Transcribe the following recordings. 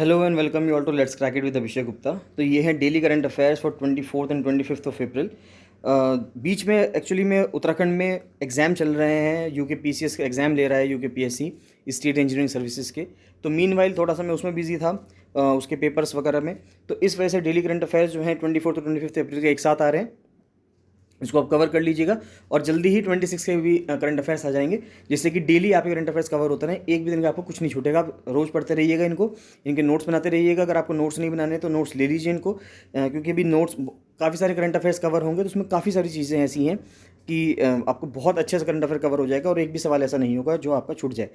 Hello and welcome you all to let's crack it with Abhishek Gupta. तो ये है daily current affairs for 24th and 25th of April. बीच में actually में उत्तराखंड में एग्ज़ाम चल रहे हैं। यूके पीसीएस का एग्ज़ाम ले रहा है UK PSC state engineering services के। तो मीनवाइल थोड़ा सा मैं उसमें बिजी था, उसके पेपर्स वगैरह में। तो इस वजह से डेली करंट अफेयर्स जो हैं 24 to 25 अप्रैल के एक साथ आ रहे हैं। इसको आप कवर कर लीजिएगा और जल्दी ही 26 के भी करंट अफेयर्स आ जाएंगे, जिससे कि डेली आपके करंट अफेयर्स कवर होते हैं। एक भी दिन का आपको कुछ नहीं छूटेगा। आप रोज़ पढ़ते रहिएगा इनको, इनके नोट्स बनाते रहिएगा। अगर आपको नोट्स नहीं बनाने तो नोट्स ले लीजिए इनको, क्योंकि अभी नोट्स काफ़ी सारे करंट अफेयर्स कवर होंगे। तो उसमें काफ़ी सारी चीज़ें ऐसी हैं कि आपको बहुत अच्छे से करंट अफेयर कवर हो जाएगा और एक भी सवाल ऐसा नहीं होगा जो आपका छूट जाए।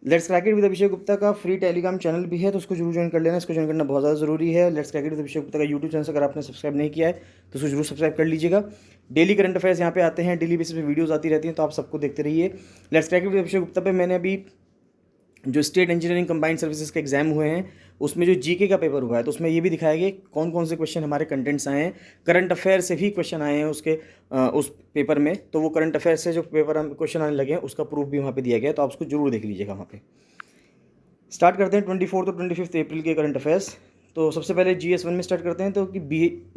Let's crack it with Abhishek Gupta का फ्री टेलीग्राम चैनल भी है, तो उसको जरूर ज्वाइन कर लेना। इसको ज्वाइन करना बहुत ज़्यादा ज़रूरी है। Let's crack it with Abhishek Gupta का यूट्यूब चैनल अगर आपने सब्सक्राइब नहीं किया है तो उसको जरूर सब्सक्राइब कर लीजिएगा। डेली करंट अफेयर्स यहाँ पे आते हैं, डेली बेसिस पे वीडियोस आती रहती हैं, तो आप सबको देखते रहिए। Let's crack it with Abhishek Gupta पे मैंने अभी जो स्टेट इंजीनियरिंग कंबाइंड सर्विसेज के एग्जाम हुए हैं उसमें जो जीके का पेपर हुआ है, तो उसमें ये भी दिखाया गया कौन कौन से क्वेश्चन हमारे कंटेंट्स आए हैं। करंट अफेयर से भी क्वेश्चन आए हैं उसके उस पेपर में। तो वो करंट अफेयर से जो पेपर क्वेश्चन आने लगे हैं उसका प्रूफ भी वहाँ पे दिया गया है, तो आप उसको जरूर देख लीजिएगा वहाँ पे। स्टार्ट करते हैं 24 to 25 अप्रैल के करंट अफेयर्स। तो सबसे पहले GS1 में स्टार्ट करते हैं। तो कि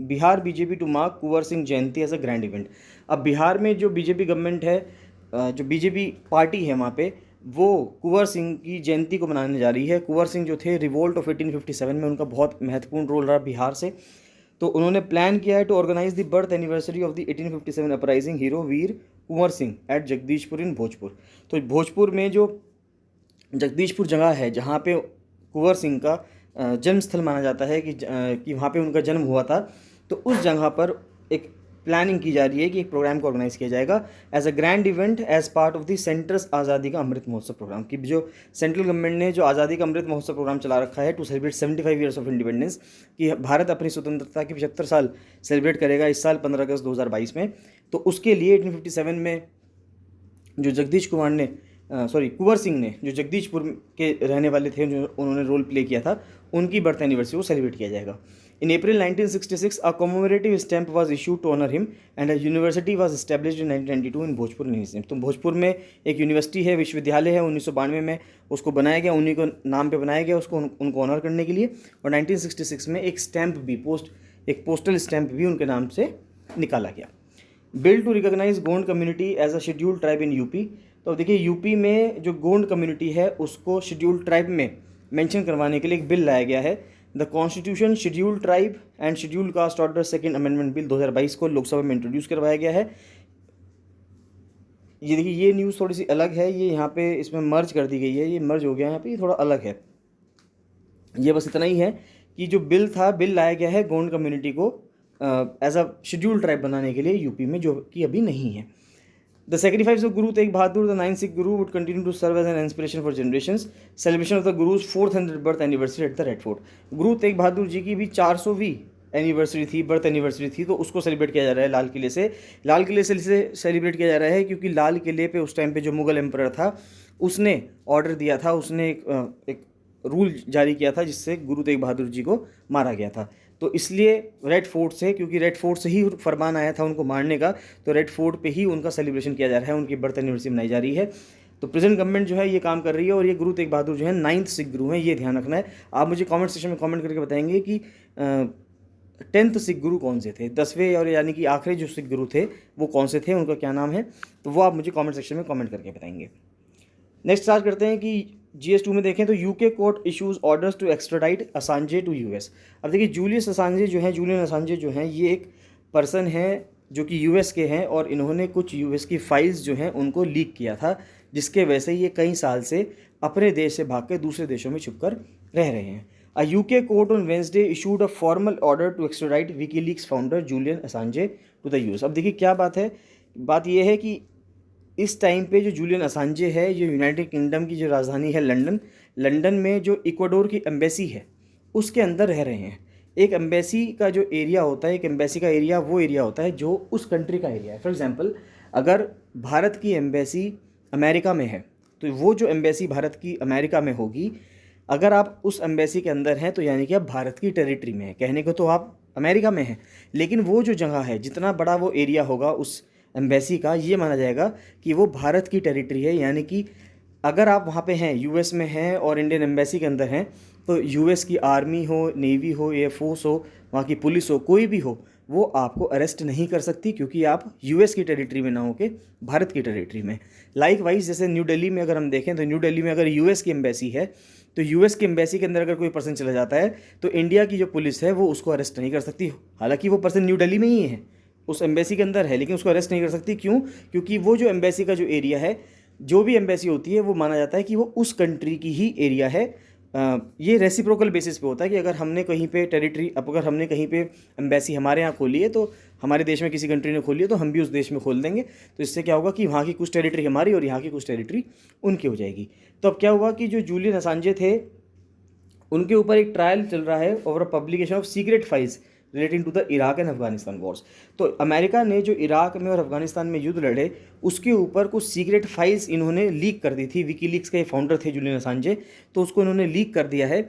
Bihar BJP to mark Kunwar Singh Jayanti as a grand event. अब बिहार में जो बीजेपी गवर्नमेंट है, जो बीजेपी पार्टी है वहाँ पे, वो कुंवर सिंह की जयंती को मनाने जा रही है। कुंवर सिंह जो थे, रिवोल्ट ऑफ 1857 में उनका बहुत महत्वपूर्ण रोल रहा बिहार से। तो उन्होंने प्लान किया है to organise the birth anniversary of the 1857 uprising hero Veer Kunwar Singh at Jagdishpur in Bhojpur. तो भोजपुर में जो जगदीशपुर जगह है जहाँ पे कुंवर सिंह का जन्म स्थल माना जाता है कि वहाँ पे उनका जन्म हुआ था, तो उस जगह पर एक प्लानिंग की जा रही है कि एक प्रोग्राम को ऑर्गेनाइज किया जाएगा as a grand event as part of the centre's Azadi ka Amrit Mahotsav programme. कि जो सेंट्रल गवर्नमेंट ने जो आज़ादी का अमृत महोत्सव प्रोग्राम चला रखा है to celebrate 75 years of independence, कि भारत अपनी स्वतंत्रता के 75 साल सेलिब्रेट करेगा इस साल 15 अगस्त 2022 में। तो उसके लिए 1857 में जो कुंवर सिंह ने, जो जगदीशपुर के रहने वाले थे, जो उन्होंने रोल प्ले किया था, उनकी बर्थ एनिवर्सरी को सेलिब्रेट किया जाएगा। In April 1966 a commemorative stamp was issued to honour him and a university was established in 1992 in Bhojpur in. तो भोजपुर में एक यूनिवर्सिटी है, विश्वविद्यालय है, 1992 में उसको बनाया गया, उन्हीं को नाम पे बनाया गया उसको, उनको ऑनर करने के लिए। और 1966 में एक स्टैम्प भी एक पोस्टल स्टैम्प भी उनके नाम से निकाला गया। Bill to recognise Gond community as a scheduled tribe in UP. तो देखिए, यूपी में जो गोंड कम्युनिटी है उसको शेड्यूल्ड ट्राइब में मेंशन करवाने के लिए एक बिल लाया गया है। The constitution scheduled tribe and scheduled caste order second amendment bill 2022 को लोकसभा में इंट्रोड्यूस करवाया गया है। ये देखिए, ये न्यूज़ थोड़ी सी अलग है, ये यहाँ पे इसमें मर्ज कर दी गई है, ये मर्ज हो गया यहाँ पे, ये थोड़ा अलग है। ये बस इतना ही है कि जो बिल लाया गया है गोंड कम्युनिटी को एज अ शेड्यूल्ड ट्राइब बनाने के लिए यूपी में, जो कि अभी नहीं है। The sacrifice of Guru Tegh Bahadur the 9th Sikh guru would continue to serve as an inspiration for generations. Celebration of the gurus 400th birth anniversary at the Red Fort. Guru Tegh Bahadur ji की भी 400वीं एनिवर्सरी थी, बर्थ एनिवर्सरी थी, तो उसको celebrate किया जा रहा है लाल किले से। लाल किले से सेलिब्रेट किया जा रहा है क्योंकि लाल किले पे उस टाइम पे जो मुगल एम्परर था उसने ऑर्डर दिया था, उसने एक रूल जारी किया था जिससे गुरु तेग बहादुर जी को मारा गया था। तो इसलिए रेड फोर्ट से, क्योंकि रेड फोर्ट से ही फरमान आया था उनको मारने का, तो रेड फोर्ट पे ही उनका सेलिब्रेशन किया जा रहा है, उनकी बर्थ एनिवर्सरी मनाई जा रही है। तो प्रेजेंट गवर्नमेंट जो है ये काम कर रही है, और ये गुरु तेग बहादुर जो है 9th सिख गुरु हैं, ये ध्यान रखना है। आप मुझे कमेंट सेक्शन में कमेंट करके बताएंगे कि 10th सिख गुरु कौन से थे, 10वें और यानी कि आखिरी जो सिख गुरु थे वो कौन से थे, उनका क्या नाम है, तो वो आप मुझे कमेंट सेक्शन में कमेंट करके बताएंगे। नेक्स्ट स्टार्ट करते हैं कि GS2 में देखें तो UK court issues orders to extradite Assange to US। अब देखिए, जुलियन असांजे जो हैं ये एक पर्सन है जो कि US के हैं, और इन्होंने कुछ US की फाइल्स जो हैं उनको लीक किया था, जिसके वजह से ये कई साल से अपने देश से भाग के दूसरे देशों में छुपकर रह रहे हैं। A UK court on Wednesday issued a formal order to extradite WikiLeaks founder Julian Assange to the US। अब देखिए क्या बात है, बात यह है कि इस टाइम पे जो जूलियन असांजे है, ये यूनाइटेड किंगडम की जो राजधानी है लंदन में जो इक्वाडोर की एम्बेसी है उसके अंदर रह रहे हैं। एक एम्बेसी का जो एरिया होता है, एक एम्बेसी का एरिया वो एरिया होता है जो उस कंट्री का एरिया है। फॉर एग्जांपल, अगर भारत की एम्बेसी अमेरिका में है तो वो जो एम्बेसी भारत की अमेरिका में होगी, अगर आप उस एम्बेसी के अंदर हैं तो यानी कि आप भारत की टेरिटरी में हैं। कहने को तो आप अमेरिका में हैं, लेकिन वो जो जगह है, जितना बड़ा वो एरिया होगा उस एम्बेसी का, ये माना जाएगा कि वो भारत की टेरिटरी है। यानी कि अगर आप वहाँ पे हैं, US में हैं और इंडियन एम्बेसी के अंदर हैं, तो यूएस की आर्मी हो, नेवी हो, एयरफोर्स हो, वहाँ की पुलिस हो, कोई भी हो, वो आपको अरेस्ट नहीं कर सकती क्योंकि आप यूएस की टेरिटरी में ना होके भारत की टेरिटरी में। लाइक वाइज जैसे न्यू दिल्ली में अगर हम देखें तो न्यू दिल्ली में अगर यूएस की एम्बेसी है तो यूएस की एम्बेसी के अंदर अगर कोई पर्सन चला जाता है तो इंडिया की जो पुलिस है वो उसको अरेस्ट नहीं कर सकती। हालांकि वो पर्सन न्यू दिल्ली में ही है, उस एम्बेसी के अंदर है, लेकिन उसको अरेस्ट नहीं कर सकती। क्यों? क्योंकि वो जो एम्बेसी का जो एरिया है, जो भी एम्बेसी होती है वो माना जाता है कि वो उस कंट्री की ही एरिया है। ये रेसिप्रोकल बेसिस पे होता है कि अगर हमने कहीं पे टेरिटरी, अब अगर हमने कहीं पे एम्बेसी हमारे यहाँ खोली है तो हमारे देश में किसी कंट्री ने खोली है तो हम भी उस देश में खोल देंगे। तो इससे क्या होगा कि वहाँ की कुछ टेरिटरी हमारी और यहाँ की कुछ टेरिटरी उनकी हो जाएगी। तो अब क्या हुआ कि जो जूलियन असांजे थे उनके ऊपर एक ट्रायल चल रहा है over publication of secret files relating to the Iraq and Afghanistan wars. तो अमेरिका ने जो इराक में और अफगानिस्तान में युद्ध लड़े उसके ऊपर कुछ सीक्रेट फाइल्स इन्होंने लीक कर दी थी। विकीलीक्स के फाउंडर थे जूलियन असांजे, तो उसको इन्होंने लीक कर दिया है।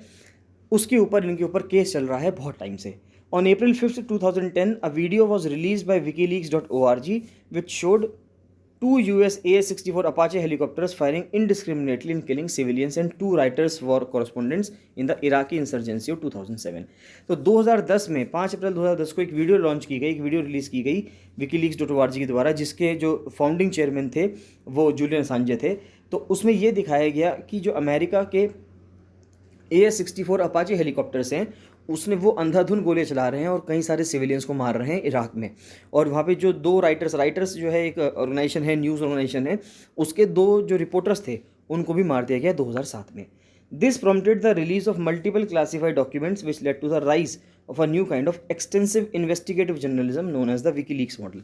उसके ऊपर इनके ऊपर केस चल रहा है बहुत टाइम से। On April 5, 2010 a video was release by wikileaks.org which showed 2 US AS-64 Apache helicopters firing indiscriminately and killing civilians and 2 Reuters war correspondents in the Iraqi insurgency of 2007। तो 2010 में 5 अप्रैल 2010 को एक वीडियो लॉन्च की गई, एक video release की गई wikileaks.org के द्वारा, जिसके जो फाउंडिंग चेयरमैन थे वो जूलियन असांजे थे। तो उसमें ये दिखाया गया कि जो अमेरिका के AS-64 अपाचे हेलीकॉप्टर्स हैं उसने वो अंधाधुन गोले चला रहे हैं और कई सारे सिविलियंस को मार रहे हैं इराक में। और वहाँ पे जो 2 राइटर्स जो है एक ऑर्गेनाइजेशन है, न्यूज़ ऑर्गेनाइजेशन है, उसके 2 जो रिपोर्टर्स थे उनको भी मार दिया गया 2007 में। This prompted the release of multiple classified documents which led to the rise of a new kind of extensive investigative journalism known as the WikiLeaks model.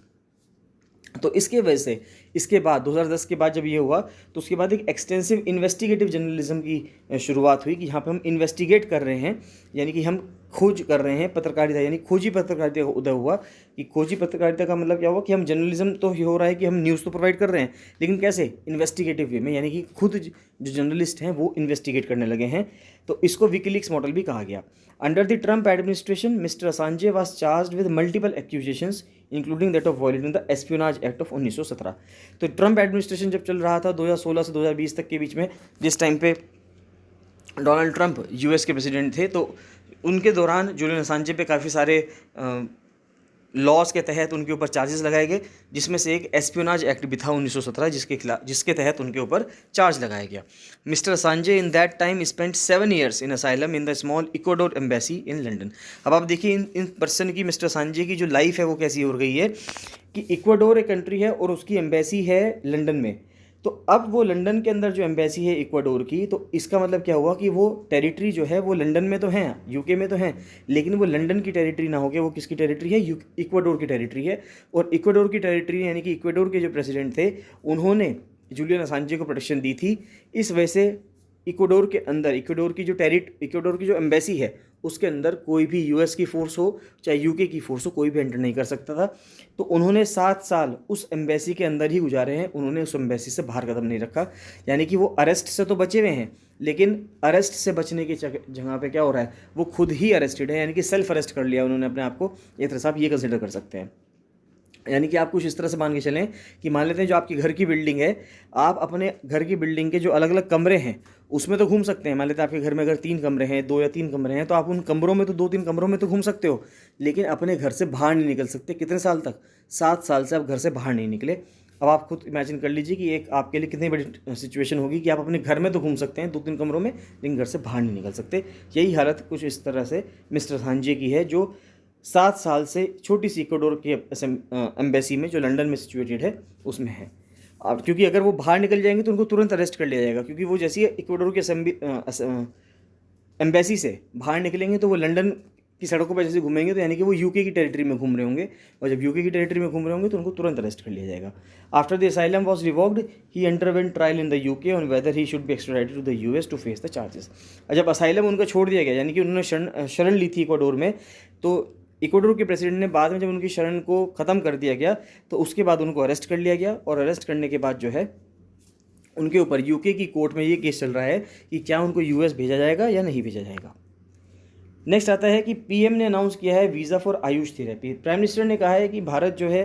तो इसके वजह से इसके बाद 2010 के बाद जब ये हुआ तो उसके बाद एक एक्सटेंसिव इन्वेस्टिगेटिव जर्नलिज्म की शुरुआत हुई कि यहाँ पे हम इन्वेस्टिगेट कर रहे हैं, यानी कि हम खोज कर रहे हैं, पत्रकारिता यानी खोजी पत्रकारिता का उदय हुआ। कि खोजी पत्रकारिता का मतलब क्या हुआ कि हम जर्नलिज्म तो ही हो रहा है कि हम न्यूज़ तो प्रोवाइड कर रहे हैं, लेकिन कैसे? इन्वेस्टिगेटिव वे में, यानी कि खुद जो जर्नलिस्ट हैं वो इन्वेस्टिगेट करने लगे हैं। तो इसको विकीलीक्स मॉडल भी कहा गया। Under the Trump administration mister Assange was charged with multiple accusations including that of violating the espionage act of 1917। तो ट्रंप एडमिनिस्ट्रेशन जब चल रहा था 2016 से 2020 तक के बीच में, जिस टाइम पे डोनाल्ड ट्रंप यूएस के प्रेसिडेंट थे, तो उनके दौरान जूलियन असांजे पे काफ़ी सारे लॉज के तहत उनके ऊपर चार्जेस लगाए गए, जिसमें से एक एस्पियोनाज एक्ट भी था 1917 जिसके तहत उनके ऊपर चार्ज लगाया गया। मिस्टर असांजे in that time spent 7 years in asylum in the small Ecuador embassy in London. अब आप देखिए इन पर्सन की, मिस्टर असांजे की जो लाइफ है वो कैसी हो गई है कि इक्वाडोर एक कंट्री है और उसकी एम्बेसी है लंदन में। तो अब वो लंदन के अंदर जो एम्बेसी है इक्वाडोर की, तो इसका मतलब क्या हुआ कि वो टेरिटरी जो है वो लंदन में तो हैं, यूके में तो हैं, लेकिन वो लंदन की टेरिटरी ना होकर वो किसकी टेरिटरी है? इक्वाडोर की टेरिटरी है। और इक्वाडोर की टेरिटरी यानी कि इक्वाडोर के जो प्रेसिडेंट थे उन्होंने जूलियन असांजे को प्रोटेक्शन दी थी। इस वजह से इक्वाडोर के अंदर इक्वाडोर की जो एम्बेसी है उसके अंदर कोई भी यूएस की फ़ोर्स हो चाहे यूके की फ़ोर्स हो, कोई भी एंटर नहीं कर सकता था। तो उन्होंने 7 साल उस एम्बेसी के अंदर ही गुजारे हैं, उन्होंने उस एम्बेसी से बाहर कदम नहीं रखा। यानी कि वो अरेस्ट से तो बचे हुए हैं, लेकिन अरेस्ट से बचने की जगह पे क्या हो रहा है, वो खुद ही अरेस्टेड है, यानी कि सेल्फ अरेस्ट कर लिया उन्होंने अपने आप को। ये तरह से आप ये कंसिडर कर सकते हैं। यानी कि आप कुछ इस तरह से मान के चलें कि मान लेते हैं जो आपकी घर की बिल्डिंग है, आप अपने घर की बिल्डिंग के जो अलग अलग कमरे हैं उसमें तो घूम सकते हैं। मान लेते हैं आपके घर में अगर 3 कमरे हैं, 2 या 3 कमरे हैं, तो आप उन कमरों में तो 2-3 कमरों में तो घूम सकते हो, लेकिन अपने घर से बाहर नहीं निकल सकते। कितने साल तक? 7 साल से आप घर से बाहर नहीं निकले। अब आप खुद इमेजिन कर लीजिए कि एक आपके लिए कितनी बड़ी सिचुएशन होगी कि आप अपने घर में तो घूम सकते हैं 2-3 कमरों में, लेकिन घर से बाहर नहीं निकल सकते। यही हालत कुछ इस तरह से मिस्टर असांजे की है, जो 7 साल से छोटी सी इक्वाडोर की एम्बेसी में जो लंदन में सिचुएटेड है उसमें है। अब क्योंकि अगर वो बाहर निकल जाएंगे तो उनको तुरंत अरेस्ट कर लिया जाएगा, क्योंकि वो जैसे ही इक्वाडोर के एम्बेसी से बाहर निकलेंगे तो वो लंदन की सड़कों पर जैसे घूमेंगे तो यानी कि वो यूके की टेरिटरी में घूम रहे होंगे, और जब यूके की टेरिटरी में घूम रहे होंगे तो उनको तुरंत अरेस्ट कर लिया जाएगा। After the asylum was revoked he underwent trial in the UK on whether he should be extradited to the US to face the charges. जब असाइलम उनका छोड़ दिया गया, यानी कि उन्होंने शरण ली थी इक्वाडोर में, तो इक्वाडोर के प्रेसिडेंट ने बाद में जब उनकी शरण को ख़त्म कर दिया गया तो उसके बाद उनको अरेस्ट कर लिया गया, और अरेस्ट करने के बाद जो है उनके ऊपर यूके की कोर्ट में ये केस चल रहा है कि क्या उनको यूएस भेजा जाएगा या नहीं भेजा जाएगा। नेक्स्ट आता है कि पीएम ने अनाउंस किया है visa for Ayush therapy. Prime minister ने कहा है कि भारत जो है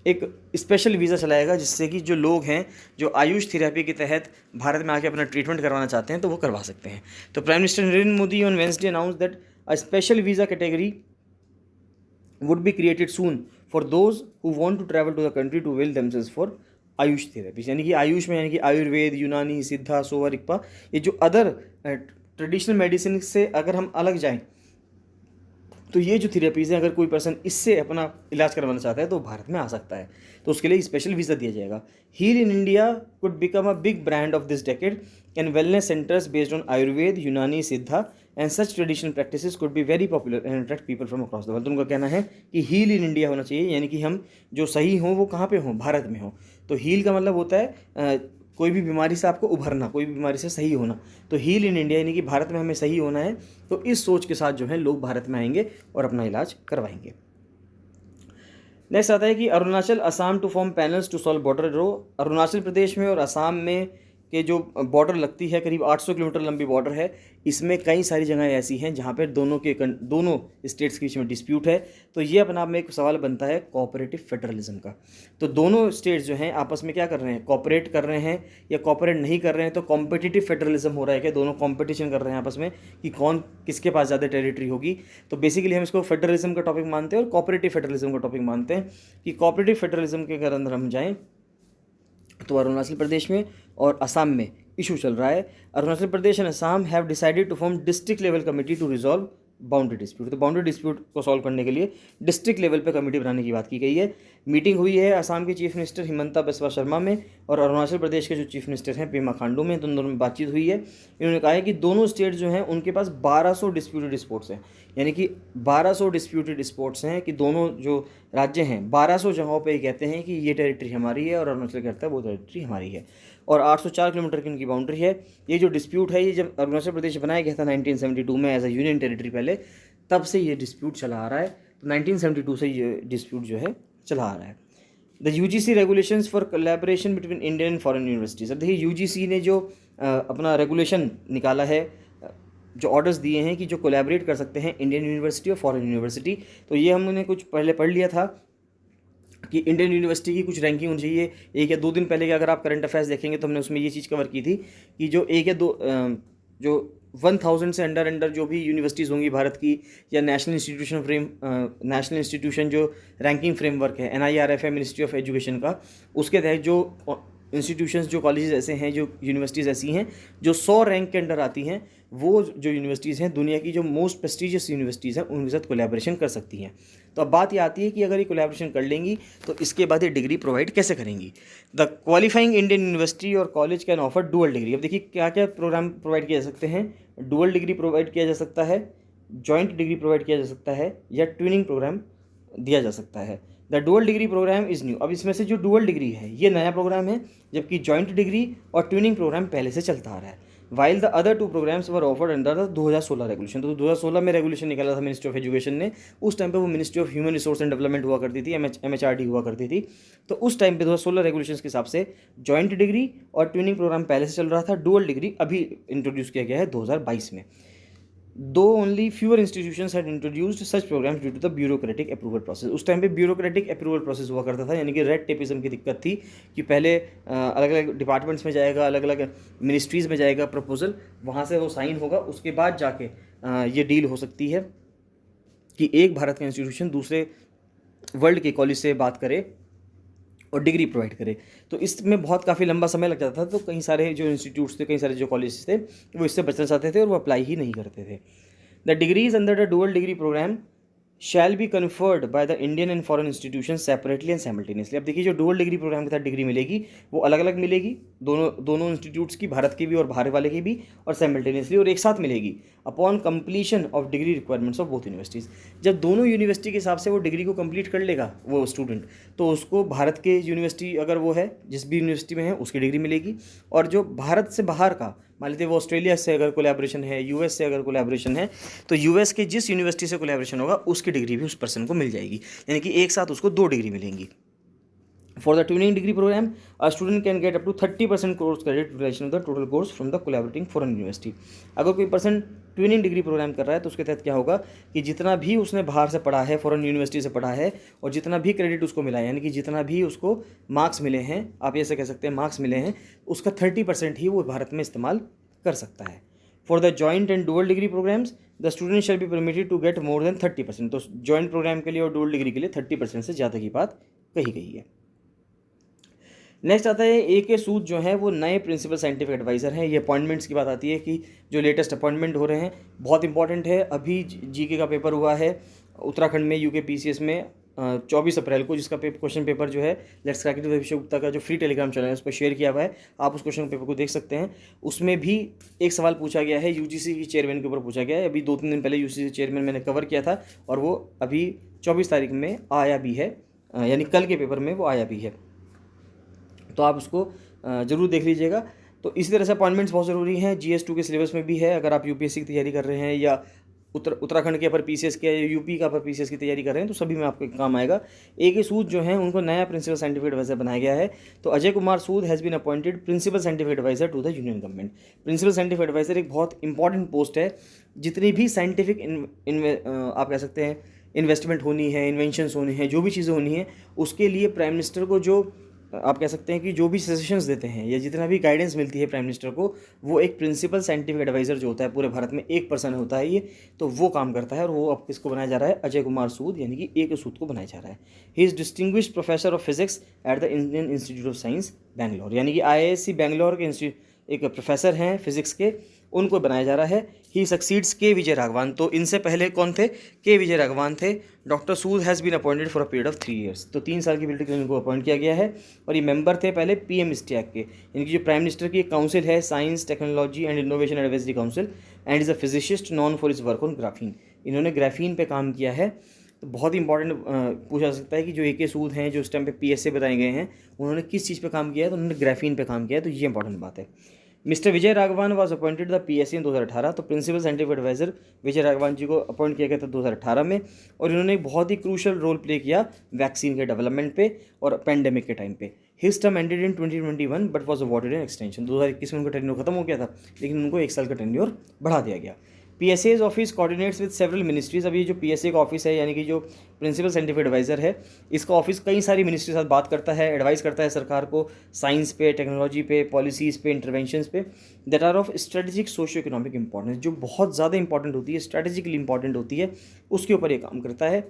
एक स्पेशल वीज़ा चलाएगा जिससे कि जो लोग हैं जो आयुष थेरेपी के तहत भारत में आके अपना ट्रीटमेंट करवाना चाहते हैं तो वो करवा सकते हैं। तो prime minister Narendra Modi on Wednesday announce that a special visa category would be created soon for those who want to travel to the country to avail themselves for Ayush therapy, यानी कि आयुष में यानी कि आयुर्वेद, यूनानी, सिद्धा, सोवा, रिक्पा, ये जो अदर ट्रेडिशनल मेडिसिन से अगर हम अलग जाएं तो ये जो थेरेपीज़ हैं अगर कोई पर्सन इससे अपना इलाज करवाना चाहता है तो भारत में आ सकता है, तो उसके लिए स्पेशल वीज़ा दिया जाएगा। Heal in India could become a big brand of this decade and wellness centres based on Ayurveda, Unani, Siddha and such traditional practices could be very popular and attract people from across the world. तो उनका कहना है कि heal in India होना चाहिए, यानी कि हम जो सही हों वो कहाँ पे हों, भारत में हों। तो हील का मतलब होता है कोई भी बीमारी से आपको उभरना, कोई भी बीमारी से सही होना। तो हील इन इंडिया यानी कि भारत में हमें सही होना है, तो इस सोच के साथ जो है लोग भारत में आएंगे और अपना इलाज करवाएंगे। नेक्स्ट आता है कि Arunachal Assam to form panels to solve border row. Arunachal Pradesh में और असम में के जो बॉर्डर लगती है, करीब 800 किलोमीटर लंबी बॉर्डर है, इसमें कई सारी जगह ऐसी हैं जहाँ पर दोनों स्टेट्स के बीच में डिस्प्यूट है। तो ये अपने आप में एक सवाल बनता है कोऑपरेटिव फेडरलिज्म का। तो दोनों स्टेट्स जो हैं आपस में क्या कर रहे हैं, कोऑपरेट कर रहे हैं या कोऑपरेट नहीं कर रहे हैं। तो कॉम्पिटिटिव फेडरलिज्म हो रहा है कि दोनों कॉम्पिटिशन कर रहे हैं आपस में कि कौन किसके पास ज़्यादा टेरिटरी होगी। तो बेसिकली हम इसको फेडरलिज्म का टॉपिक मानते हैं और कोऑपरेटिव फेडरलिज्म का टॉपिक मानते हैं कि कोऑपरेटिव फेडरलिज्म के अगर अंदर हम जाएँ तो अरुणाचल प्रदेश में और असम में इशू चल रहा है। Arunachal Pradesh and Assam have decided to form district level committee to resolve boundary dispute. तो बाउंड्री डिस्प्यूट को सॉल्व करने के लिए डिस्ट्रिक्ट लेवल पे कमेटी बनाने की बात की गई है। मीटिंग हुई है असम के चीफ मिनिस्टर हिमंता बिस्वा शर्मा में और अरुणाचल प्रदेश के जो चीफ मिनिस्टर हैं पेमा खांडू में, तो दोनों में बातचीत हुई है। इन्होंने कहा है कि दोनों स्टेट जो हैं उनके पास 1200 डिस्प्यूटेड स्पोर्ट्स हैं, यानी कि 1200 डिस्प्यूटेड स्पोर्ट्स हैं कि दोनों जो राज्य हैं 1200 जगहों पर कहते हैं कि ये टेरिटरी हमारी है और अरुणाचल कहता है वो टेरिटरी हमारी है। और 804 किलोमीटर की इनकी बाउंड्री है। ये जो डिस्प्यूट है, ये जब अरुणाचल प्रदेश बनाया गया था 1972 में एज अ यूनियन टेरिटरी पहले, तब से ये डिस्प्यूट चला आ रहा है। तो 1972 से ये डिस्प्यूट जो है चला आ रहा है। The UGC regulations for collaboration between Indian and foreign universities. अब देखिए यूजीसी ने जो अपना रेगुलेशन निकाला है, जो ऑर्डर्स दिए हैं कि जो कोलैबोरेट कर सकते हैं इंडियन यूनिवर्सिटी और फॉरेन यूनिवर्सिटी। तो ये हमने कुछ पहले पढ़ लिया था कि इंडियन यूनिवर्सिटी की कुछ रैंकिंग होनी चाहिए। 1 या 2 दिन पहले के अगर आप करंट अफेयर्स देखेंगे तो हमने उसमें ये चीज़ कवर की थी कि जो 1 या 2 जो 1000 से अंडर जो भी यूनिवर्सिटीज़ होंगी भारत की, या नेशनल इंस्टीट्यूशन जो रैंकिंग फ्रेमवर्क है NIRF है, मिनिस्ट्री ऑफ एजुकेशन का, उसके तहत जो इंस्टीट्यूशंस जो कॉलेजेस ऐसे हैं, जो यूनिवर्सिटीज़ ऐसी हैं जो 100 रैंक के अंडर आती हैं, वो जो यूनिवर्सिटीज़ हैं दुनिया की जो मोस्ट प्रेस्टीजियस यूनिवर्सिटीज़ हैं उनके साथ कोलैबोरेशन कर सकती हैं। तो अब बात ये आती है कि अगर ये कोलैबोरेशन कर लेंगी तो इसके बाद ये डिग्री प्रोवाइड कैसे करेंगी। द क्वालिफाइंग इंडियन यूनिवर्सिटी और college can offer dual degree. अब देखिए क्या क्या प्रोग्राम प्रोवाइड किया जा सकते हैं। डुअल डिग्री प्रोवाइड किया जा सकता है, जॉइंट डिग्री प्रोवाइड किया जा सकता है, या ट्विनिंग प्रोग्राम दिया जा सकता है। The dual degree program is new. अब इसमें से जो डुअल डिग्री है ये नया प्रोग्राम है, जबकि जॉइंट डिग्री और ट्विनिंग प्रोग्राम पहले से चलता आ रहा है। While the other 2 programs were offered under the 2016 regulation. तो 2016 में रेगुलेशन निकाला था मिनिस्ट्री ऑफ एजुकेशन ने। उस टाइम पे वो ministry of human resource and development हुआ करती थी, MHRD हुआ करती थी। तो उस टाइम पे 2016 रेगुलेशन के हिसाब से जॉइंट डिग्री और ट्विनिंग प्रोग्राम पहले से चल रहा था। डुअल डिग्री अभी इंट्रोड्यूस किया गया है 2022 में। Though only fewer institutions had introduced such programs due to the bureaucratic approval process. उस टाइम पे ब्यूरोक्रेटिक अप्रूवल प्रोसेस हुआ करता था, यानी कि रेड टेपिज्म की दिक्कत थी कि पहले अलग अलग डिपार्टमेंट्स में जाएगा, अलग अलग मिनिस्ट्रीज़ में जाएगा प्रपोजल, वहाँ से वो साइन होगा, उसके बाद जाके ये डील हो सकती है कि एक भारत का इंस्टीट्यूशन दूसरे वर्ल्ड के कॉलेज से बात करे और डिग्री प्रोवाइड करे। तो इसमें बहुत काफ़ी लंबा समय लग जाता था। तो कई सारे जो इंस्टीट्यूट्स थे, कई सारे जो कॉलेज थे, वो इससे बचना चाहते थे और वो अप्लाई ही नहीं करते थे। The degrees under the dual degree program shall be conferred by the Indian and foreign institution separately and simultaneously. अब देखिए जो डुअल डिग्री प्रोग्राम के साथ डिग्री मिलेगी वो अलग अलग मिलेगी, दोनों इंस्टीट्यूट्स की, भारत की भी और बाहर वाले की भी, और साइमल्टेनियसली और एक साथ मिलेगी upon completion of degree requirements of both universities. जब दोनों यूनिवर्सिटी के हिसाब से वो डिग्री को कंप्लीट कर लेगा वो स्टूडेंट, तो उसको भारत के यूनिवर्सिटी अगर वो है जिस भी यूनिवर्सिटी में है उसकी डिग्री मिलेगी, और जो भारत से बाहर का, मान लीजिए वो ऑस्ट्रेलिया से अगर कोलैबोरेशन है, US से अगर कोलैबोरेशन है, तो US के जिस यूनिवर्सिटी से कोलैबोरेशन होगा उसकी डिग्री भी उस पर्सन को मिल जाएगी, यानी कि एक साथ उसको 2 डिग्री मिलेंगी। For the twinning degree program, a student can get up to 30% course credit relation of the total course from the collaborating foreign university. अगर कोई पर्सन ट्विनिंग डिग्री प्रोग्राम कर रहा है तो उसके तहत क्या होगा कि जितना भी उसने बाहर से पढ़ा है, फॉरेन यूनिवर्सिटी से पढ़ा है, और जितना भी क्रेडिट उसको मिला है, यानी कि जितना भी उसको मार्क्स मिले हैं, आप ऐसे कह सकते हैं मार्क्स मिले हैं, उसका 30% ही वो भारत में इस्तेमाल कर सकता है. For the joint and dual degree programs the student shall be permitted to get more than 30%. तो जॉइंट प्रोग्राम के लिए और डुअल डिग्री के लिए 30% से ज़्यादा की बात कही गई है. नेक्स्ट आता है ए के सूद जो हैं वो नए प्रिंसिपल साइंटिफिक एडवाइज़र हैं. ये अपॉइंटमेंट्स की बात आती है कि जो लेटेस्ट अपॉइंटमेंट हो रहे हैं बहुत इंपॉर्टेंट है. अभी जीके का पेपर हुआ है उत्तराखंड में यूके पीसीएस में 24 अप्रैल को, जिसका क्वेश्चन पेपर जो है let's crack it with Abhishek Gupta का जो फ्री टेलीग्राम चैनल है उस पर शेयर किया हुआ है. आप उस क्वेश्चन पेपर को देख सकते हैं. उसमें भी एक सवाल पूछा गया है यूजीसी की चेयरमैन के ऊपर पूछा गया है. अभी 2-3 दिन पहले यूजीसी चेयरमैन मैंने कवर किया था और वो अभी 24 तारीख में आया भी है, यानी कल के पेपर में वो आया भी है. तो आप उसको ज़रूर देख लीजिएगा. तो इसी तरह से अपॉइंटमेंट्स बहुत ज़रूरी हैं. GS2 के सिलेबस में भी है. अगर आप यूपीएससी की तैयारी कर रहे हैं या उत्तराखंड के अपर पीसीएस के या यूपी का अपर पीसीएस की तैयारी कर रहे हैं तो सभी में आपको काम आएगा. ए के सूद जो हैं उनको नया प्रिंसिपल साइंटिफिक एडवाइजर बनाया गया है. तो Ajay Kumar Sood has been appointed principal scientific adviser to the union government. Principal scientific adviser एक बहुत इंपॉर्टेंट पोस्ट है. जितनी भी साइंटिफिक आप कह सकते हैं इन्वेस्टमेंट होनी है, इन्वेंशंस होनी है, जो भी चीज़ें होनी है, उसके लिए प्राइम मिनिस्टर को जो आप कह सकते हैं कि जो भी सजेशंस देते हैं या जितना भी गाइडेंस मिलती है प्राइम मिनिस्टर को, वो एक प्रिंसिपल साइंटिफिक एडवाइज़र जो होता है पूरे भारत में एक पर्सन होता है ये, तो वो काम करता है. और वो अब किसको बनाया जा रहा है? अजय कुमार सूद यानी कि ए के सूद को बनाया जा रहा है. He is distinguished professor of physics at the Indian institute of science Bangalore, यानी कि IISc बैंगलोर के एक प्रोफेसर हैं फिजिक्स के, उनको बनाया जा रहा है. ही सक्सीड्स के विजय राघवान. तो इनसे पहले कौन थे? के विजय राघवान थे. Doctor Sood has been appointed for a period of 3 years. तो 3 साल की पीरियड के लिए इनको अपॉइंट किया गया है. और ये मेंबर थे पहले PM स्टैक के, यानी कि जो प्राइम मिनिस्टर की एक काउंसिल है, science technology and innovation advisory council, and is a physicist known for his work on graphene. इन्होंने ग्राफीन पे काम किया है. तो बहुत ही इंपॉर्टेंट पूछा जा सकता है कि जो ए के सूद हैं जो उस टाइम पे PSA बनाए गए हैं, उन्होंने किस चीज़ पे काम किया है? तो उन्होंने ग्राफीन पे काम किया है. तो ये इंपॉर्टेंट बात है. Mister Vijay Raghavan was appointed the PSA in 2018. तो principal scientific adviser Vijay Raghavan ji को अपॉइंट किया गया था 2018 में. और इन्होंने एक बहुत ही क्रूशल रोल प्ले किया वैक्सीन के डेवलपमेंट पे और पेंडेमिक के टाइम पे. His term ended in 2021 but was awarded an extension. 2021 में उनका टेन्योर खत्म हो गया था, लेकिन उनको 1 साल का टेन्योर बढ़ा दिया गया. PSA's office coordinates with several ministries. अब ये जो PSA का ऑफिस है यानी कि जो प्रिंसिपल साइंटिफिक एडवाइज़र है, इसका ऑफिस कई सारी मिनिस्ट्री के साथ बात करता है, एडवाइस करता है सरकार को साइंस पे, टेक्नोलॉजी पे, पॉलिसीज़ पे, इंटरवेंशंस पे that are of strategic socio economic importance, जो बहुत ज़्यादा इंपॉर्टेंट होती है, स्ट्रेटेजिकली इंपॉर्टेंट होती है, उसके ऊपर ये काम करता है.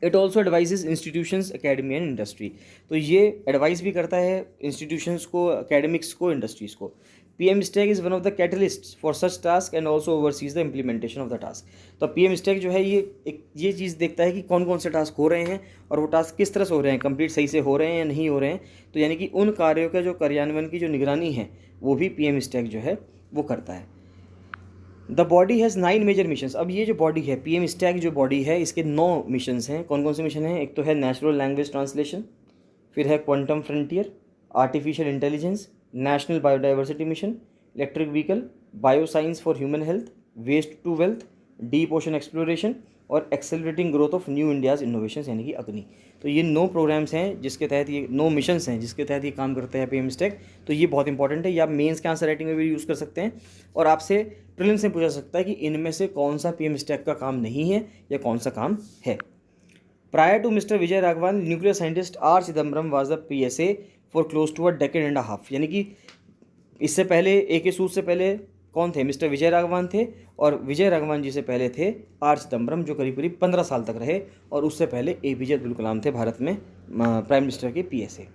It also advises institutions, academy and industry. तो ये एडवाइस भी करता है इंस्टीट्यूशंस को, अकेडमिक्स को, इंडस्ट्रीज़ को. PM stack is one of the catalysts for such task and also overseas the implementation of the task. तो PM स्टैक जो है ये चीज़ देखता है कि कौन कौन से टास्क हो रहे हैं और वो टास्क किस तरह से हो रहे हैं, कंप्लीट सही से हो रहे हैं या नहीं हो रहे हैं. तो यानी कि उन कार्यों का जो कार्यान्वयन की जो निगरानी है वो भी PM स्टैक जो है वो करता है. The body has 9 major missions. अब ये जो बॉडी है PM स्टैक जो बॉडी है, इसके 9 मिशंस हैं. कौन कौन से मिशन हैं? एक तो है नेचुरल लैंग्वेज ट्रांसलेशन, फिर है quantum frontier, artificial intelligence, national biodiversity mission, electric vehicle, bioscience for human health, waste to wealth, deep ocean exploration और accelerating growth of new India's innovations यानी कि अग्नि. तो ये 9 प्रोग्राम्स हैं जिसके तहत ये 9 मिशंस हैं जिसके तहत ये काम करते हैं PM स्टैक. तो ये बहुत इंपॉर्टेंट है. ये आप मेंस के आंसर राइटिंग में भी यूज़ कर सकते हैं और आपसे प्रीलिम्स में पूछा जा सकता है कि इनमें से कौन सा PM स्टैक का काम नहीं है या कौन सा काम है. Prior to mister Vijay Raghavan, nuclear scientist R Chidambaram was the PSA for close to a decade and a half. यानी कि इससे पहले ए के सूद से पहले कौन थे? मिस्टर विजय राघवान थे. और विजय राघवान जी से पहले थे R चिदम्बरम, जो करीब करीब 15 साल तक रहे. और उससे पहले APJ अब्दुल कलाम थे भारत में प्राइम मिनिस्टर के PSA.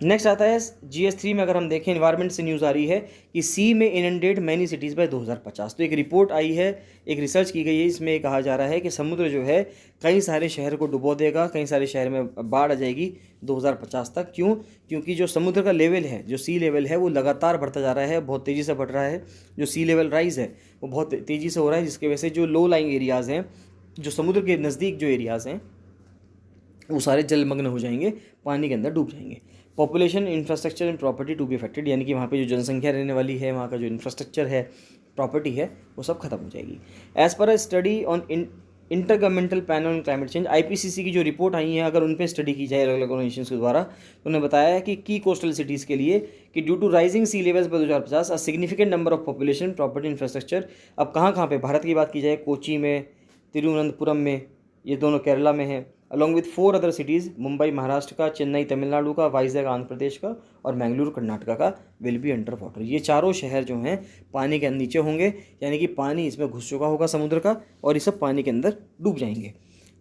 नेक्स्ट आता है GS3 में. अगर हम देखें एनवायरनमेंट से न्यूज़ आ रही है कि सी में इनंडेट मैनी सिटीज़ बाय 2050. तो एक रिपोर्ट आई है, एक रिसर्च की गई है, इसमें कहा जा रहा है कि समुद्र जो है कई सारे शहर को डुबो देगा, कई सारे शहर में बाढ़ आ जाएगी 2050 तक. क्यों? क्योंकि जो समुद्र का लेवल है, जो सी लेवल है, वो लगातार बढ़ता जा रहा है, बहुत तेज़ी से बढ़ रहा है. जो सी लेवल राइज है वो बहुत तेज़ी से हो रहा है, जिसकी वजह से जो लो लाइंग एरियाज़ हैं, जो समुद्र के नज़दीक जो एरियाज़ हैं, वो सारे जलमग्न हो जाएंगे, पानी के अंदर डूब जाएंगे. Population, infrastructure and property to be affected. यानी कि वहाँ पे जो जनसंख्या रहने वाली है, वहाँ का जो इंफ्रास्ट्रक्चर है, प्रॉपर्टी है, वो सब खत्म हो जाएगी. As per a study on intergovernmental panel on climate change, IPCC की जो रिपोर्ट आई है अगर उन पे स्टडी की जाए अलग अलग ऑर्गेनाइजेशंस के द्वारा, तो उन्होंने बताया है कि की कोस्टल सिटीज़ के लिए कि due to rising sea levels by 2050 a significant number of population property infrastructure. अब कहाँ कहाँ पे भारत की बात की जाए, कोची में, तिरुवनंतपुरम में, ये दोनों केरला में है, along with 4 other cities, Mumbai Maharashtra का, चेन्नई तमिलनाडु का, वाइजैग आंध्र प्रदेश का और मैंगलोर कर्नाटका का विल बी अंडर वाटर। ये चारों शहर जो हैं पानी के नीचे होंगे, यानी कि पानी इसमें घुस चुका होगा समुद्र का और ये सब पानी के अंदर डूब जाएंगे।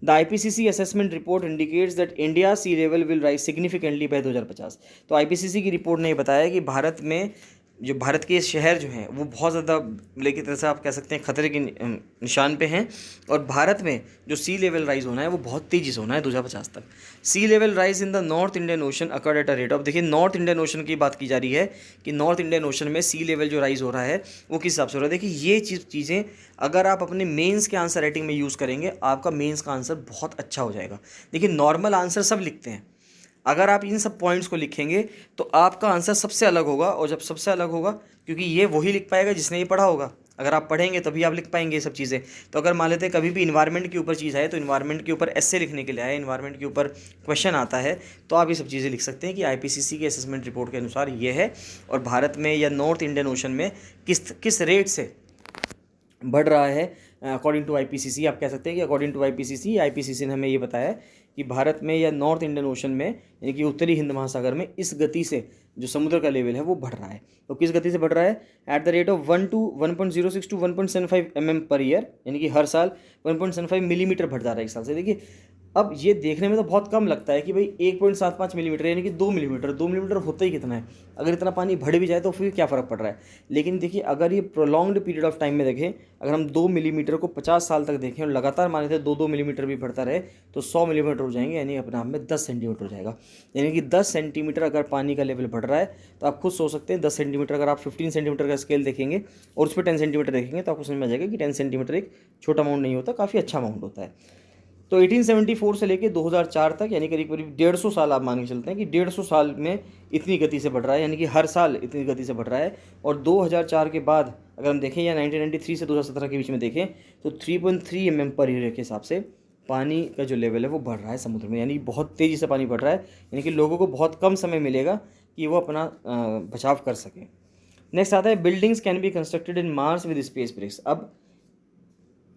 The IPCC assessment report indicates that India sea level will rise significantly by 2050। तो आईपीसीसी की रिपोर्ट ने बताया कि भारत में जो भारत के शहर जो हैं वो बहुत ज़्यादा की तरह से आप कह सकते हैं खतरे के निशान पे हैं, और भारत में जो सी लेवल राइज होना है वो बहुत तेज़ी से होना है 2050 तक। Sea level rise in the North Indian Ocean occurred at a rate of, देखिए नॉर्थ इंडियन ओशन की बात की जा रही है कि नॉर्थ इंडियन ओशन में सी लेवल जो राइज हो रहा है वो किस हिसाब से हो रहा है। देखिए ये चीज़ें अगर आप अपने मेंस के आंसर राइटिंग में यूज़ करेंगे आपका मेंस का आंसर बहुत अच्छा हो जाएगा। देखिए नॉर्मल आंसर सब लिखते हैं, अगर आप इन सब पॉइंट्स को लिखेंगे तो आपका आंसर सबसे अलग होगा, और जब सबसे अलग होगा क्योंकि ये वही लिख पाएगा जिसने ये पढ़ा होगा, अगर आप पढ़ेंगे तभी आप लिख पाएंगे ये सब चीज़ें। तो अगर मान लेते हैं कभी भी इन्वायरमेंट के ऊपर चीज़ आए तो इन्वायरमेंट के ऊपर एस्से लिखने के लिए आए, इन्वायरमेंट के ऊपर क्वेश्चन आता है तो आप ये सब चीज़ें लिख सकते हैं कि आईपीसीसी के असेसमेंट रिपोर्ट के अनुसार ये है, और भारत में या नॉर्थ इंडियन ओशन में किस रेट से बढ़ रहा है अकॉर्डिंग टू आईपीसीसी। आप कह सकते हैं कि अकॉर्डिंग टू आईपीसीसी ने हमें ये बताया कि भारत में या नॉर्थ इंडियन ओशन में यानी कि उत्तरी हिंद महासागर में इस गति से जो समुद्र का लेवल है वो बढ़ रहा है। तो किस गति से बढ़ रहा है, at the rate of 1.06 to 1.75 mm per year, यानी कि हर साल 1.75 मिलीमीटर बढ़ जा रहा है एक साल से। देखिए अब ये देखने में तो बहुत कम लगता है कि भाई 1.75 मिलीमीटर यानी कि 2 मिलीमीटर होता ही कितना है, अगर इतना पानी बढ़ भी जाए तो फिर क्या फ़र्क पड़ रहा है। लेकिन देखिए अगर ये प्रोलॉन्ग्ड पीरियड ऑफ टाइम में देखें, अगर हम 2 मिलीमीटर को 50 साल तक देखें और लगातार मान लेते हैं 2 मिलीमीटर भी बढ़ता रहे तो 100 मिलीमीटर हो जाएंगे, यानी अपने आप में 10 सेंटीमीटर हो जाएगा। यानी कि 10 सेंटीमीटर अगर पानी का लेवल बढ़ रहा है तो आप खुद सोच सकते हैं 10 सेंटीमीटर अगर आप 15 सेंटीमीटर का स्केल देखेंगे और उस पर 10 सेंटीमीटर देखेंगे तो आपको समझ में आ जाएगा कि 10 सेंटीमीटर एक छोटा अमाउंट नहीं होता, काफ़ी अच्छा अमाउंट होता है। तो 1874 से लेके 2004 तक यानी करीब करीब 150 साल आप मान के चलते हैं कि 150 साल में इतनी गति से बढ़ रहा है, यानी कि हर साल इतनी गति से बढ़ रहा है। और 2004 के बाद अगर हम देखें या 1993 से 2017 के बीच में देखें तो 3.3 mm पर ईयर के हिसाब से पानी का जो लेवल है वो बढ़ रहा है समुद्र में, यानी बहुत तेज़ी से पानी बढ़ रहा है, यानी कि लोगों को बहुत कम समय मिलेगा कि वो अपना बचाव कर सकें। नेक्स्ट आता है buildings can be constructed in Mars with space bricks.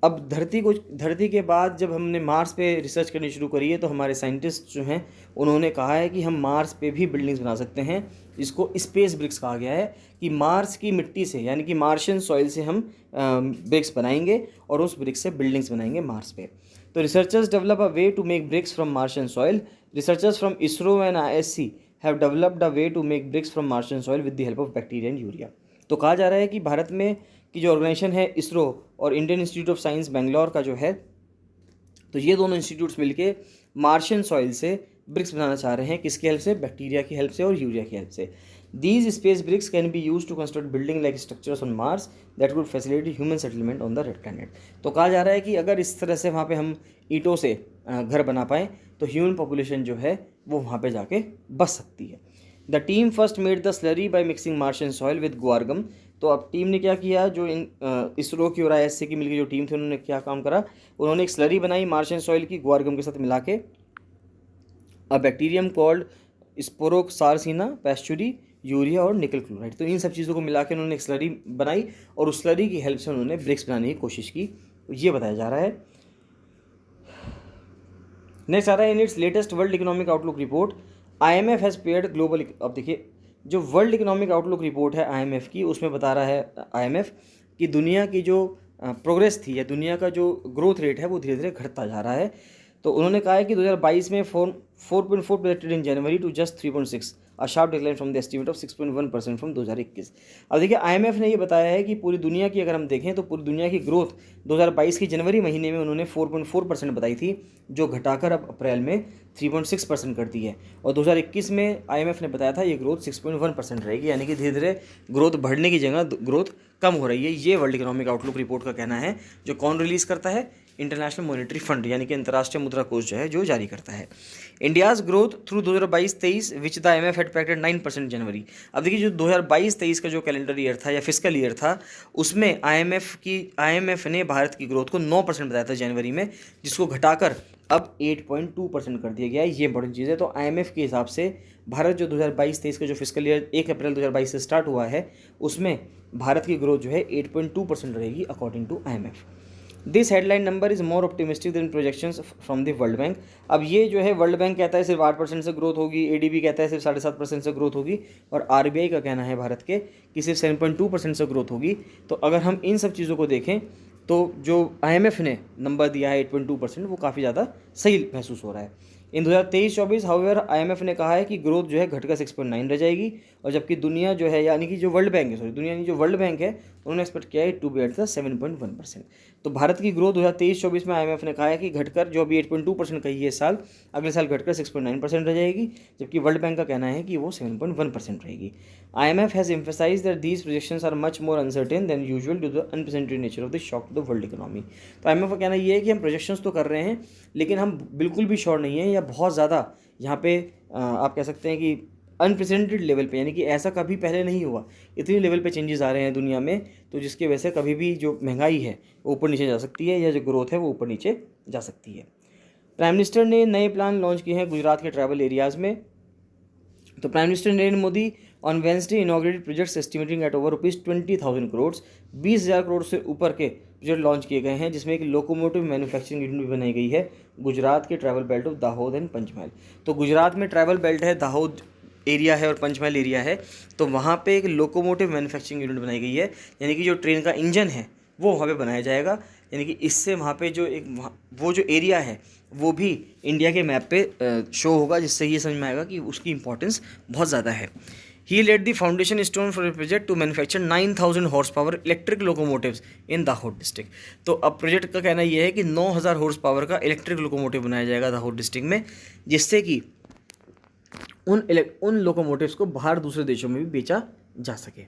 अब धरती के बाद जब हमने मार्स पे रिसर्च करनी शुरू करी है तो हमारे साइंटिस्ट जो हैं उन्होंने कहा है कि हम मार्स पे भी बिल्डिंग्स बना सकते हैं, जिसको स्पेस ब्रिक्स कहा गया है कि मार्स की मिट्टी से यानी कि मार्शियन सॉइल से हम ब्रिक्स बनाएंगे और उस ब्रिक्स से बिल्डिंग्स बनाएंगे मार्स पे। तो researchers develop a way to make bricks from Martian soil. Researchers from ISRO and ISC have developed a way to make bricks from Martian soil with the help of bacteria and urea. तो कहा जा रहा है कि भारत में की जो organisation है इसरो और Indian institute of science Bangalore का जो है, तो ये दोनों इंस्टीट्यूट्स मिलके मार्शियन सॉइल से ब्रिक्स बनाना चाह रहे हैं। किसकी हेल्प से, बैक्टीरिया की हेल्प से और यूरिया की हेल्प से। These space bricks can be used to construct building like structures on Mars that would facilitate human settlement on the red planet. तो कहा जा रहा है कि अगर इस तरह से वहाँ पे हम ईंटों से घर बना पाएँ तो ह्यूमन पॉपुलेशन जो है वो वहाँ पे जाके बस सकती है। The team first made the slurry by mixing Martian soil with guar gum. तो अब टीम ने क्या किया, जो इसरो की और ISC की मिलकर जो टीम थी उन्होंने क्या काम करा, उन्होंने एक स्लरी बनाई मार्शियन सॉइल की ग्वारगम के साथ मिला के, अ बैक्टीरियम कॉल्ड स्पोरोक्सारसिना पैस्चुरी, यूरिया और निकल क्लोराइड। तो इन सब चीज़ों को मिला के उन्होंने एक स्लरी बनाई और उस स्लरी की हेल्प से उन्होंने ब्रिक्स बनाने की कोशिश की, ये बताया जा रहा है। नेक्स्ट आ रहा है in its latest world economic outlook report IMF has paired global. अब देखिए जो वर्ल्ड इकोनॉमिक आउटलुक रिपोर्ट है IMF की, उसमें बता रहा है IMF कि दुनिया की जो प्रोग्रेस थी या दुनिया का जो ग्रोथ रेट है वो धीरे धीरे घटता जा रहा है। तो उन्होंने कहा है कि 2022 में 4.4 projected in January to just 3.6, a sharp decline from the estimate of 6.1% from 2021। अब देखिए IMF ने ये बताया है कि पूरी दुनिया की अगर हम देखें तो पूरी दुनिया की ग्रोथ 2022 की जनवरी महीने में उन्होंने 4.4% बताई थी, जो घटाकर अब अप्रैल में 3.6% कर दी है। और 2021 में IMF ने बताया था ये ग्रोथ 6.1% रहेगी, यानी कि धीरे धीरे ग्रोथ बढ़ने की जगह ग्रोथ कम हो रही है। ये वर्ल्ड इकोनॉमिक आउटलुक रिपोर्ट का कहना है, जो कौन रिलीज़ करता है, इंटरनेशनल मॉनेटरी फंड यानी कि अंतर्राष्ट्रीय मुद्रा कोष जो है जो जारी करता है। India's growth through 2022-23 which the IMF had projected 9% January. अब देखिए जो 2022-23 का जो कैलेंडर ईयर था या फिस्कल ईयर था, उसमें IMF ने भारत की ग्रोथ को 9% बताया था जनवरी में, जिसको घटाकर अब 8.2% कर दिया गया है। ये इंपॉर्टेंट चीज़ है। तो IMF के हिसाब से भारत जो 2022-23 का जो फिस्कल ईयर 1 अप्रैल 2022 से स्टार्ट हुआ है, उसमें भारत की ग्रोथ जो है 8.2% रहेगी according to IMF। This headline number is more optimistic than projections from the World Bank. अब ये जो है वर्ल्ड बैंक कहता है सिर्फ 8% से ग्रोथ होगी, ADB कहता है सिर्फ 7.5% से ग्रोथ होगी, और RBI का कहना है भारत के कि सिर्फ 7.2% से ग्रोथ होगी। तो अगर हम इन सब चीज़ों को देखें तो जो IMF ने नंबर दिया है 8.2%, वो काफ़ी ज़्यादा सही महसूस हो रहा है। इन 2023-24 हाउएवर IMF ने कहा है कि ग्रोथ जो है घटकर 6.9 रह जाएगी, और जबकि दुनिया जो है यानी कि जो वर्ल्ड बैंक है, दुनिया नहीं, जो वर्ल्ड बैंक है, उन्होंने एक्सपेक्ट किया है टू बी एट द 7.1%। तो भारत की ग्रोथ 2023-24 में IMF ने कहा है कि घटकर जो अभी 8.2% कही है इस साल, अगले साल घटकर 6.9% रह जाएगी, जबकि वर्ल्ड बैंक का कहना है कि वो 7.1% रहेगी। IMF has emphasized that these projections are much more uncertain than usual due to the unprecedented nature of the shock to the world economy। तो IMF का कहना ये है कि हम प्रोजेक्शंस तो कर रहे हैं, लेकिन हम बिल्कुल भी श्योर नहीं है, या बहुत ज़्यादा यहाँ पे आप कह सकते हैं कि अनप्रेसिडेंटेड लेवल पे, यानी कि ऐसा कभी पहले नहीं हुआ, इतनी लेवल पे चेंजेस आ रहे हैं दुनिया में, तो जिसकी वजह से कभी भी जो महंगाई है वो ऊपर नीचे जा सकती है, या जो ग्रोथ है वो ऊपर नीचे जा सकती है। प्राइम मिनिस्टर ने नए प्लान लॉन्च किए हैं गुजरात के ट्रैवल एरियाज़ में। तो prime minister Narendra Modi on Wednesday inaugurated projects estimating at over ₹20,000 crore, 20,000 crore से ऊपर के प्रोजेक्ट लॉन्च किए गए हैं, जिसमें एक लोकोमोटिव मैन्युफैक्चरिंग यूनिट भी बनाई गई है गुजरात के travel belt of Dahod and Panchmahal. तो गुजरात में ट्रैवल बेल्ट है, दाहोद एरिया है और पंचमहल एरिया है, तो वहाँ पे एक लोकोमोटिव मैन्युफैक्चरिंग यूनिट बनाई गई है, यानी कि जो ट्रेन का इंजन है वो वहाँ पे बनाया जाएगा, यानी कि इससे वहाँ पे जो वो जो एरिया है वो भी इंडिया के मैप पे शो होगा, जिससे ये समझ में आएगा कि उसकी इंपॉर्टेंस बहुत ज़्यादा है। He laid the foundation stone for a project to manufacture 9,000 horse power electric locomotives in Dahod district. तो अब प्रोजेक्ट का कहना यह है कि 9,000 हॉर्स पावर का इलेक्ट्रिक लोकोमोटिव बनाया जाएगा दाहोद डिस्ट्रिक्ट में, जिससे कि उन लोकोमोटिव्स को बाहर दूसरे देशों में भी बेचा जा सके।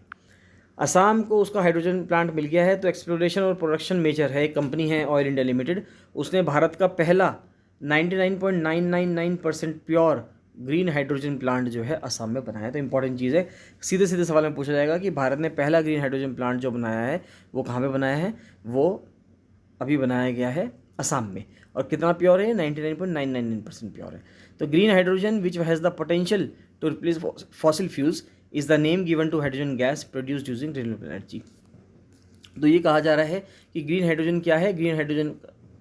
असम को उसका हाइड्रोजन प्लांट मिल गया है। तो एक्सप्लोरेशन और प्रोडक्शन मेजर है, एक कंपनी है ऑयल इंडिया लिमिटेड, उसने भारत का पहला 99.999% प्योर ग्रीन हाइड्रोजन प्लांट जो है असम में बनाया है। तो इंपॉर्टेंट चीज़ है, सीधे सीधे सवाल में पूछा जाएगा कि भारत ने पहला ग्रीन हाइड्रोजन प्लांट जो बनाया है वो कहाँ पे बनाया है, वो अभी बनाया गया है असम में, और कितना प्योर है, 99.999% प्योर है। तो green hydrogen which has the potential to replace fossil fuels is the name given to hydrogen gas produced using renewable energy. तो ये कहा जा रहा है कि ग्रीन हाइड्रोजन क्या है, ग्रीन हाइड्रोजन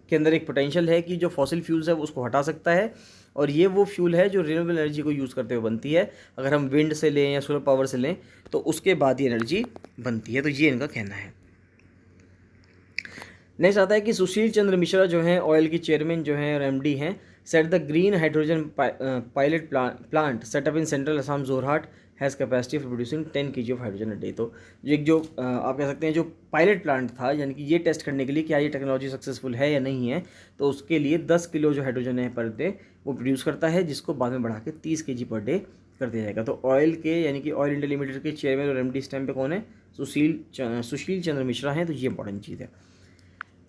के अंदर एक पोटेंशियल है कि जो फॉसिल फ्यूल्स है उसको हटा सकता है, और ये वो फ्यूल है जो रिन्यूएबल एनर्जी को यूज़ करते हुए बनती है। अगर हम विंड से लें या सोलर पावर से लें तो उसके बाद ये एनर्जी बनती है। तो ये इनका कहना है। नेक्स्ट आता है कि सुशील चंद्र मिश्रा जो हैं ऑयल की चेयरमैन जो हैं और MD हैं, set the green hydrogen pilot plant setup in central Assam Jorhat has capacity for producing 10 kg of hydrogen a day. तो जो आप कह सकते हैं जो पायलट प्लांट था, यानी कि ये टेस्ट करने के लिए क्या ये टेक्नोलॉजी सक्सेसफुल है या नहीं है, तो उसके लिए 10 किलो जो हाइड्रोजन है पर डे वो प्रोड्यूस करता है, जिसको बाद में बढ़ा के 30 kg पर डे कर दिया जाएगा। तो ऑयल के यानी कि ऑयल इंडिया लिमिटेड के चेयरमैन और MD इस टाइम पे कौन है, सुशील चंद्र मिश्रा हैं। तो ये इंपॉर्टेंट चीज़ है।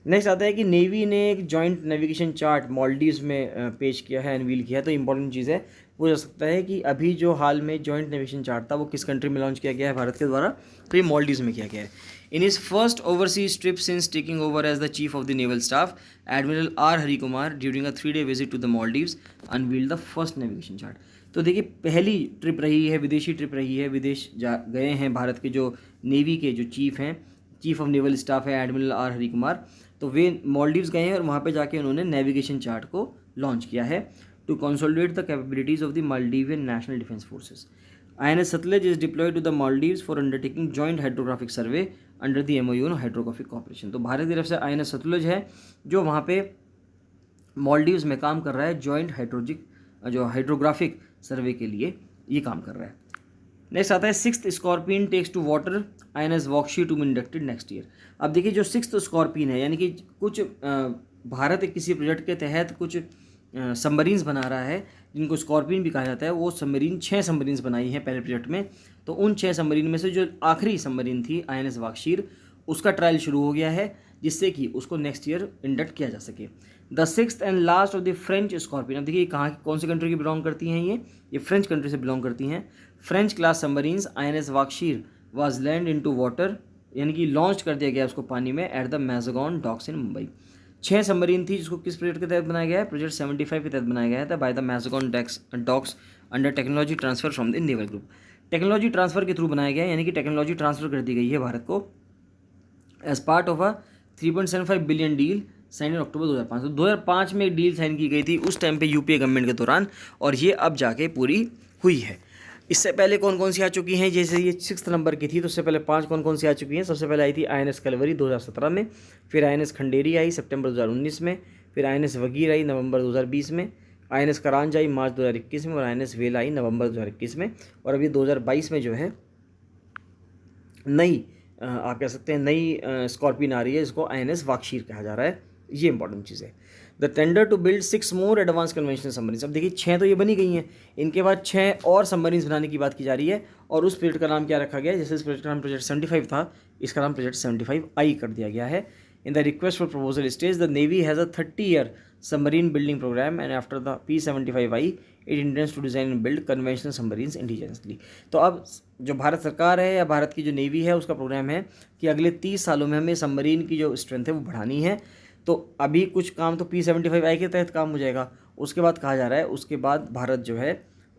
नेक्स्ट आता है कि नेवी ने एक जॉइंट नेविगेशन चार्ट मॉलडीव्स में पेश किया है, अनवील किया है। तो इंपॉर्टेंट चीज़ है, वो जा सकता है कि अभी जो हाल में जॉइंट नेविगेशन चार्ट था वो किस कंट्री में लॉन्च किया गया है भारत के द्वारा, तो ये मॉलडीव्स में किया गया है। In his first overseas trip since taking over as the chief of the naval staff, admiral R Harikumar during a 3-day visit to the Maldives unveiled the first navigation chart. तो देखिए पहली ट्रिप रही है, विदेशी ट्रिप रही है, विदेश गए हैं भारत के जो नेवी के जो चीफ हैं, चीफ ऑफ नेवल स्टाफ है एडमिरल R हरिकुमार, तो वे मॉलडीव्स गए हैं और वहाँ पे जाके उन्होंने नेविगेशन चार्ट को लॉन्च किया है to consolidate the capabilities of the Maldivian national defence forces. INS Sutlej is deployed to the Maldives for undertaking joint hydrographic survey under the MOU on hydrographic cooperation. तो भारत की तरफ से INS सतलज है जो वहाँ पे मॉलडीव्स में काम कर रहा है, जॉइंट हाइड्रोग्राफिक सर्वे के लिए ये काम कर रहा है। नेक्स्ट आता है 6th Scorpene takes to water INS Vagsheer to be inducted next year. अब देखिए जो 6th स्कॉर्पियन है, यानी कि कुछ भारत किसी प्रोजेक्ट के तहत कुछ सबमरीन्स बना रहा है जिनको स्कॉर्पियन भी कहा जाता है। वो सबमरीन 6 सबमरीन्स बनाई हैं पहले प्रोजेक्ट में। तो उन 6 सबमरीन में से जो आखिरी सबमरीन थी INS वाक्षीर, उसका ट्रायल शुरू हो गया है, जिससे कि उसको नेक्स्ट ईयर इंडक्ट किया जा सके। The sixth and last of the French scorpion, अब देखिए कहाँ कौन सी कंट्री की बिलोंग करती हैं, ये फ्रेंच कंट्री से बिलोंग करती हैं। French class submarines INS Vagsheer was land into water, यानी कि लॉन्च कर दिया गया उसको पानी में at the Mazagon docks in Mumbai. 6 submarine थी जिसको किस प्रोजेक्ट के तहत बनाया गया है, प्रोजेक्ट 75 के तहत बनाया गया था by the Mazagon docks under technology transfer from the naval group. Technology transfer के थ्रू बनाया गया है, यानी कि टेक्नोलॉजी ट्रांसफर कर दी गई है भारत को as part of a 3.75 billion deal sign in October 2005। तो 2005 में एक डील साइन की गई थी उस टाइम पे यूपीए गवर्नमेंट के दौरान, और ये अब जाके पूरी हुई है। इससे पहले कौन कौन सी आ चुकी हैं, जैसे ये 6 नंबर की थी तो उससे पहले 5 कौन कौन सी आ चुकी हैं। सबसे पहले आई थी INS कलवरी 2017 में, फिर INS खंडेरी आई सितंबर 2019 में, फिर INS वगीर आई नवंबर 2020 में, INS करांज आई मार्च 2021 में, और INS वेल आई नवंबर 2021 में, और अभी 2022 में जो है नई आप कह सकते हैं नई स्कॉर्पियन आ रही है जिसको INS वाकशीर कहा जा रहा है। ये इंपॉर्टेंट चीज़ है। The tender to build 6 more advance conventional submarines, अब देखिए 6 तो ये बनी गई हैं, इनके बाद 6 और सबमरीन्स बनाने की बात की जा रही है, और उस प्रोजेक्ट का नाम क्या रखा गया है, जैसे इस प्रोजेक्ट का नाम प्रोजेक्ट 75 था, इसका नाम प्रोजेक्ट 75I कर दिया गया है। In the request for proposal stage the navy has a 30-year submarine building programme and after the P75I it intends to design and build conventional submarines indigenously. तो अब जो भारत सरकार है या भारत की जो नेवी है उसका प्रोग्राम है कि अगले 30 सालों में हमें सबमरीन की जो स्ट्रेंथ है वो बढ़ानी है। तो अभी कुछ काम तो P75I के तहत काम हो जाएगा, उसके बाद कहा जा रहा है उसके बाद भारत जो है,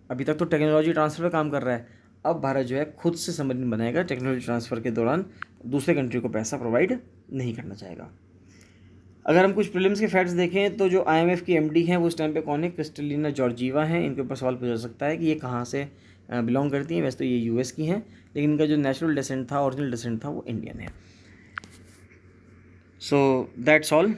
अभी तक तो टेक्नोलॉजी ट्रांसफ़र पर काम कर रहा है, अब भारत जो है खुद से सबमरीन बनाएगा, टेक्नोलॉजी ट्रांसफ़र के दौरान दूसरे कंट्री को पैसा प्रोवाइड नहीं करना चाहेगा। अगर हम कुछ प्रीलिम्स के फैक्ट्स देखें तो जो IMF की MD हैं वो इस टाइम पे कौन है, क्रिस्टलिना जॉर्जीवा हैं। इनके ऊपर सवाल पूछा जा सकता है कि ये कहाँ से बिलोंग करती हैं। वैसे तो ये US की हैं, लेकिन इनका जो नेचुरल डिसेंट था, ओरिजिनल डिसेंट था, वो इंडियन है। So that's all.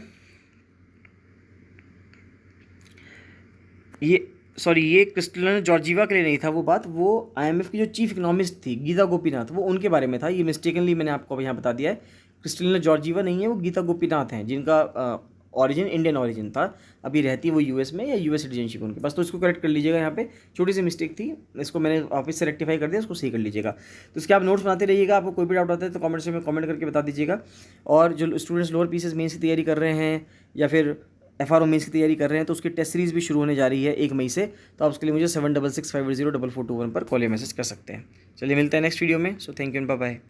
ये क्रिस्टलिना जॉर्जीवा के लिए नहीं था वो बात, वो IMF की जो चीफ इकोनॉमिस्ट थी गीता गोपीनाथ, वो उनके बारे में था। ये मिस्टेकनली मैंने आपको यहाँ बता दिया है, क्रिस्टलिना जॉर्जीवा नहीं है, वो गीता गोपीनाथ हैं जिनका ऑरिजिन इंडियन ऑरिजिन था। अभी रहती है वो US में या US सिटीजनशिप उनके पास, तो इसको करेक्ट कर लीजिएगा। यहाँ पे छोटी सी मिस्टेक थी, इसको मैंने ऑफिस से रेक्टिफाई कर दिया, इसको सही कर लीजिएगा। तो इसके आप नोट्स बनाते रहिएगा, आपको कोई भी डाउट आता है तो कमेंट्स में कमेंट करके बता दीजिएगा। और जो स्टूडेंट्स लोअर पीसेस मेंस की तैयारी कर रहे हैं या फिर FRO मेंस की तैयारी कर रहे हैं तो उसकी टेस्ट सीरीज़ भी शुरू होने जा रही है 1 मई से, तो आप उसके लिए मुझे 7665804421 पर कॉल या मैसेज कर सकते हैं। चलिए मिलते हैं नेक्स्ट वीडियो में। So thank you and bye bye.